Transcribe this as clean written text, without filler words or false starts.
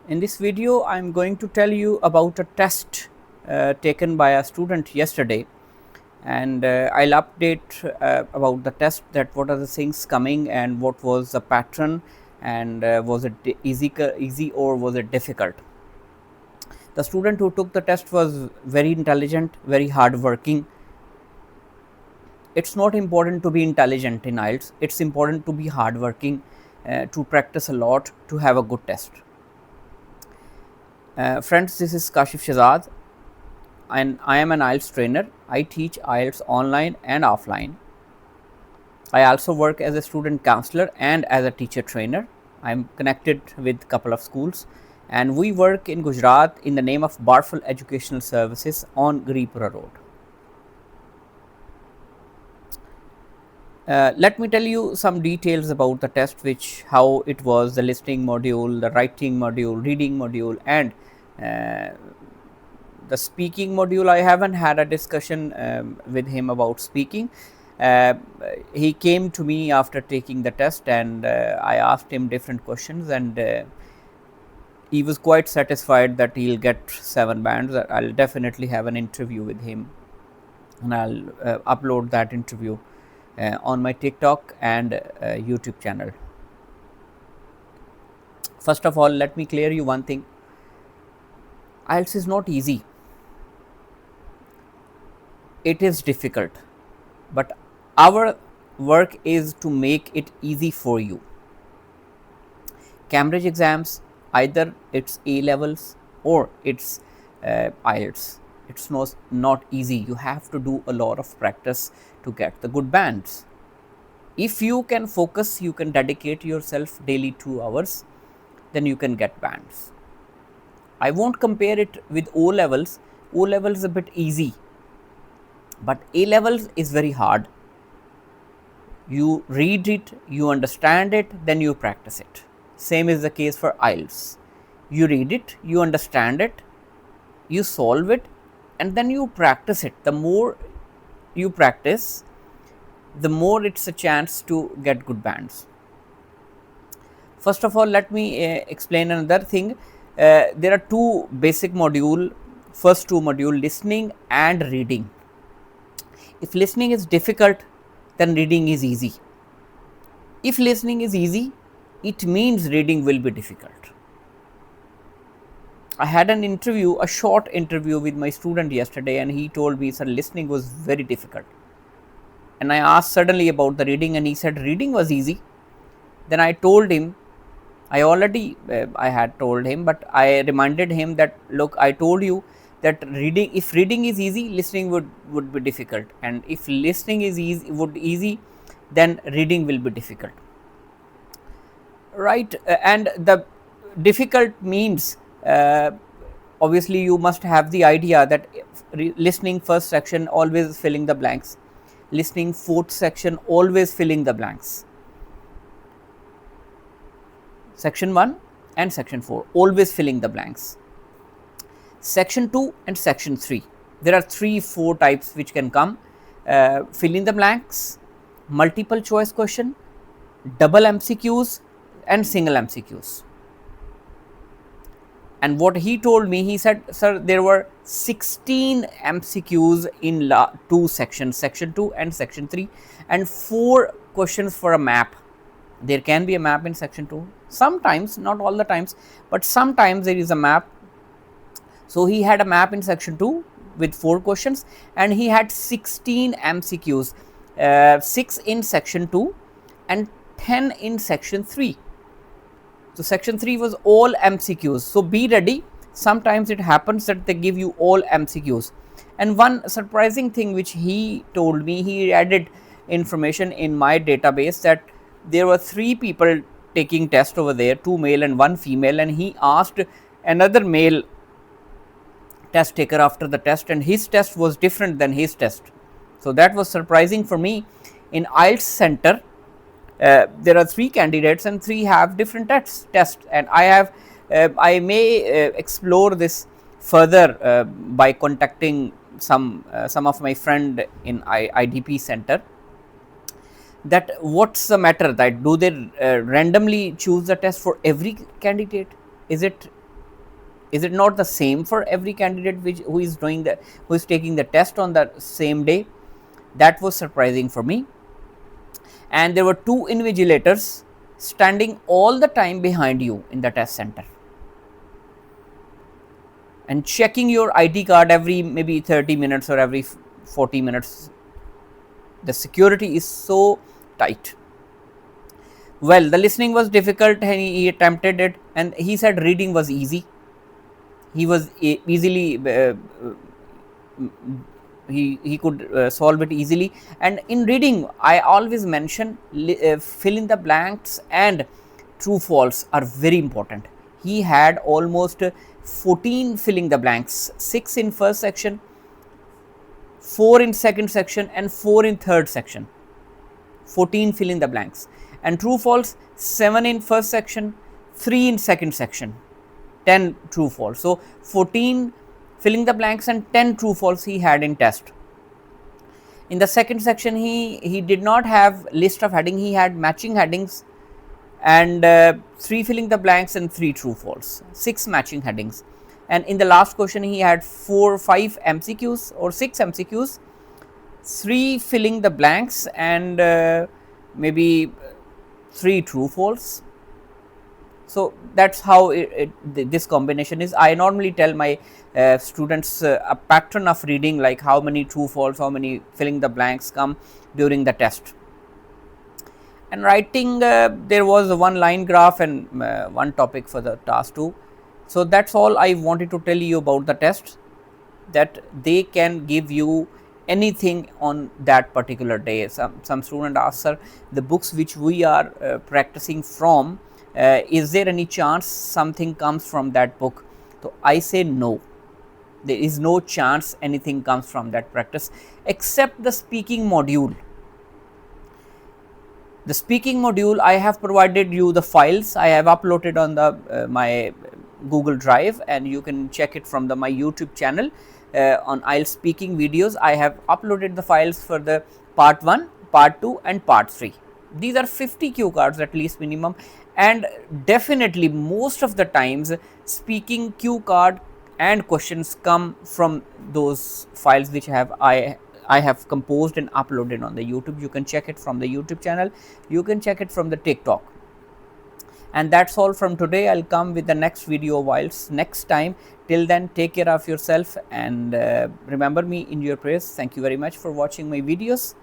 In this video, I am going to tell you about a test taken by a student yesterday, and I'll update about the test, that what are the things coming and what was the pattern, and was it easy or was it difficult. The student who took the test was very intelligent, very hardworking. It's not important to be intelligent in IELTS, it's important to be hardworking, to practice a lot, to have a good test. Friends, this is Kashif Shehzad, and I am an IELTS trainer. I teach IELTS online and offline. I also work as a student counselor and as a teacher trainer. I am connected with a couple of schools, and we work in Gujarat in the name of Barful Educational Services on Garipura Road. Let me tell you some details about the test, how it was, the listening module, the writing module, reading module, and the speaking module. I haven't had a discussion with him about speaking. He came to me after taking the test, and I asked him different questions, and he was quite satisfied that he'll get 7 bands. I'll definitely have an interview with him, and I'll upload that interview on my TikTok and YouTube channel. First of all, let me clear you one thing. IELTS is not easy. It is difficult, but our work is to make it easy for you. Cambridge exams, either it's A levels or it's IELTS. It's not easy. You have to do a lot of practice to get the good bands. If you can focus, you can dedicate yourself daily 2 hours, then you can get bands. I won't compare it with O levels. O levels is a bit easy, but A levels is very hard. You read it, you understand it, then you practice it. Same is the case for IELTS. You read it, you understand it, you solve it, and then you practice it. The more you practice, the more it's a chance to get good bands. First of all, let me explain another thing. There are 2 basic module, first 2 module, listening and reading. If listening is difficult, then reading is easy. If listening is easy, it means reading will be difficult. I had an interview, a short interview with my student yesterday, and he told me, sir, listening was very difficult. And I asked suddenly about the reading, and he said reading was easy. Then I told him, I had told him, but I reminded him that, look, I told you that if reading is easy, listening would be difficult, and if listening is easy, then reading will be difficult, right? And the difficult means, obviously you must have the idea that listening first section always filling the blanks, listening fourth section always filling the blanks, section 1 and section 4 always filling the blanks, section 2 and section 3. There are 3-4 types which can come: fill in the blanks, multiple choice question, double MCQs, and single MCQs. And what he told me, he said, sir, there were 16 MCQs in 2 sections, section 2 and section 3, and 4 questions for a map. There can be a map in section 2, sometimes, not all the times, but sometimes there is a map. So he had a map in section 2 with 4 questions, and he had 16 MCQs, 6 in section 2 and 10 in section 3. So section 3 was all MCQs. So be ready. Sometimes it happens that they give you all MCQs. And one surprising thing which he told me, he added information in my database that there were 3 people taking test over there, 2 male and 1 female, and he asked another male test taker after the test, and his test was different than his test. So that was surprising for me. In IELTS center, there are 3 candidates and 3 have different tests, and I may explore this further by contacting some of my friend in IDP center, that what's the matter, that do they randomly choose the test for every candidate? Is it Is it not the same for every candidate who is who is taking the test on the same day? That was surprising for me. And there were 2 invigilators standing all the time behind you in the test center and checking your ID card every maybe 30 minutes or every 40 minutes. The security is so tight. Well, the listening was difficult and he attempted it, and he said reading was easy. He was easily he could solve it easily. And in reading, I always mention fill in the blanks and true false are very important. He had almost 14 filling the blanks, 6 in first section, 4 in second section and 4 in third section, 14 fill in the blanks. And true false, 7 in first section, 3 in second section, 10 true false. So 14 filling the blanks and 10 true false he had in test. In the second section, he did not have list of heading, he had matching headings, and 3 filling the blanks and 3 true false, 6 matching headings. And in the last question, he had 5 MCQs or 6 MCQs, 3 filling the blanks and maybe 3 true false. So that's how this combination is. I normally tell my students a pattern of reading, like how many true false, how many filling the blanks come during the test. And writing, there was a 1 line graph and 1 topic for the task 2. So that's all I wanted to tell you about the test, that they can give you anything on that particular day. Some student asks, sir, the books which we are practicing from, is there any chance something comes from that book? So I say no, there is no chance anything comes from that practice except the speaking module. The speaking module, I have provided you the files, I have uploaded on the my Google Drive, and you can check it from my YouTube channel. On IELTS speaking videos, I have uploaded the files for the part 1, part 2 and part 3. These are 50 cue cards at least minimum, and definitely most of the times speaking cue card and questions come from those files which I have composed and uploaded on the YouTube. You can check it from the YouTube channel, you can check it from the TikTok. And that's all from today. I'll come with the next video of IELTS next time. Till then, take care of yourself and remember me in your prayers. Thank you very much for watching my videos.